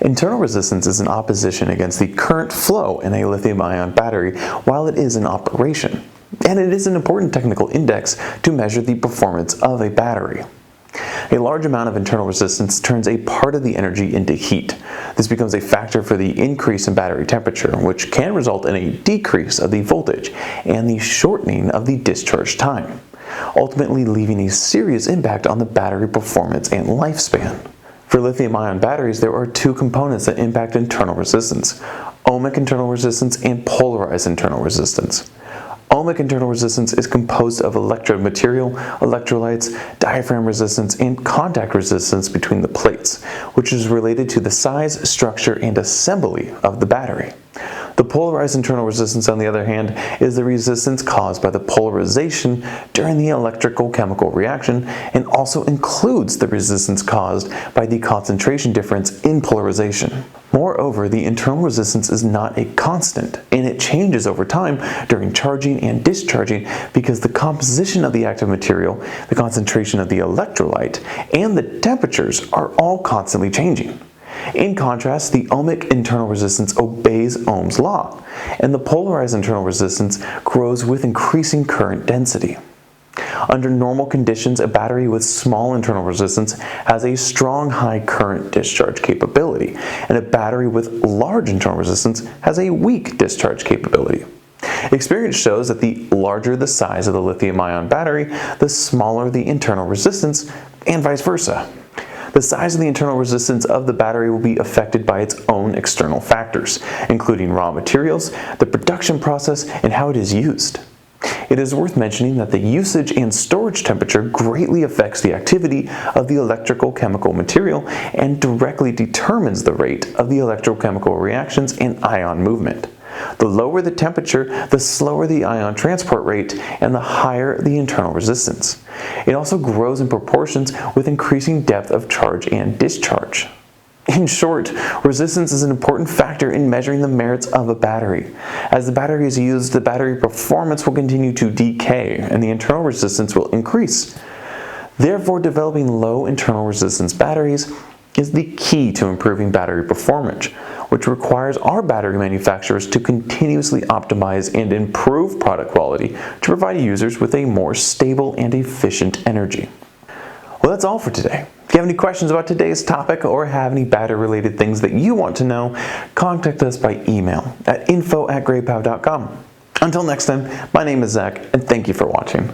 Internal resistance is an opposition against the current flow in a lithium-ion battery while it is in operation, and it is an important technical index to measure the performance of a battery. A large amount of internal resistance turns a part of the energy into heat. This becomes a factor for the increase in battery temperature, which can result in a decrease of the voltage and the shortening of the discharge time, ultimately leaving a serious impact on the battery performance and lifespan. For lithium-ion batteries, there are two components that impact internal resistance: ohmic internal resistance and polarized internal resistance. Ohmic internal resistance is composed of electrode material, electrolytes, diaphragm resistance, and contact resistance between the plates, which is related to the size, structure, and assembly of the battery. The polarized internal resistance, on the other hand, is the resistance caused by the polarization during the electrical chemical reaction and also includes the resistance caused by the concentration difference in polarization. Moreover, the internal resistance is not a constant, and it changes over time during charging and discharging because the composition of the active material, the concentration of the electrolyte, and the temperatures are all constantly changing. In contrast, the ohmic internal resistance obeys Ohm's law, and the polarized internal resistance grows with increasing current density. Under normal conditions, a battery with small internal resistance has a strong high current discharge capability, and a battery with large internal resistance has a weak discharge capability. Experience shows that the larger the size of the lithium-ion battery, the smaller the internal resistance, and vice versa. The size of the internal resistance of the battery will be affected by its own external factors, including raw materials, the production process, and how it is used. It is worth mentioning that the usage and storage temperature greatly affects the activity of the electrical chemical material and directly determines the rate of the electrochemical reactions and ion movement. The lower the temperature, the slower the ion transport rate, and the higher the internal resistance. It also grows in proportions with increasing depth of charge and discharge. In short, resistance is an important factor in measuring the merits of a battery. As the battery is used, the battery performance will continue to decay, and the internal resistance will increase. Therefore, developing low internal resistance batteries is the key to improving battery performance, which requires our battery manufacturers to continuously optimize and improve product quality to provide users with a more stable and efficient energy. Well, that's all for today. If you have any questions about today's topic or have any battery-related things that you want to know, contact us by email at info@grepow.com. Until next time, my name is Zach, and thank you for watching.